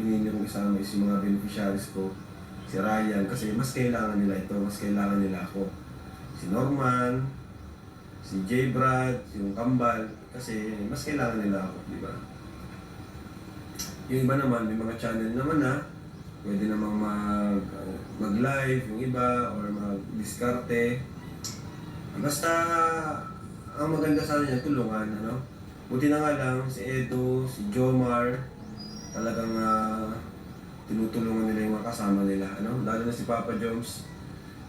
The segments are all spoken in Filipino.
pinili kong isama is yung mga beneficiaries ko. Si Ryan, kasi mas kailangan nila ito, mas kailangan nila ako. Si Norman, si J. Brad, yung Kambal, kasi mas kailangan nila ako, di ba? Yung iba naman, may mga channel naman na pwede namang mag-live, yung iba, or mag-diskarte. Basta, ang maganda sa niya, tulungan, ano? Buti na nga lang, si Edo, si Jomar, talagang tinutulungan nila yung mga kasama nila, ano? Lalo na si Papa Joms.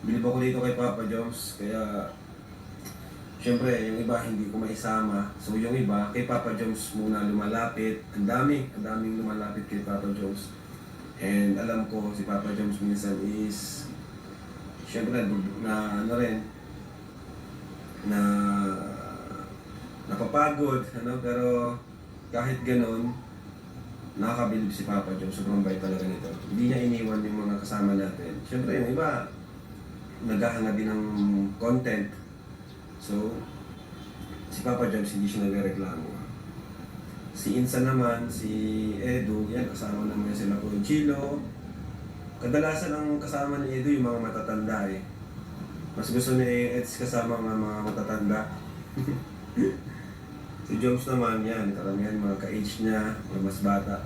Bilib ako dito kay Papa Joms, kaya siyempre, yung iba hindi ko maisama. So yung iba, kay Papa Joms muna lumalapit. Ang daming lumalapit kay Papa Joms. And alam ko, si Papa Joms minsan is, siyempre, na ano rin, na napapagod, ano, pero kahit ganun, nakakabilib si Papa Joms. Sobrang bait talaga nito. Hindi niya iniwan yung mga kasama natin. Siyempre, yung iba, naghahanga din ng content. So, si Papa Joms hindi siya nagreklamo. Si Insan naman, si Edu, yan, kasama naman sila po yung Chilo. Kadalasan ang kasama ni Edu yung mga matatanda eh. Mas gusto ni Eds kasama ng mga matatanda. Si Joms naman yan, karamihan mga ka-age niya, or mas bata.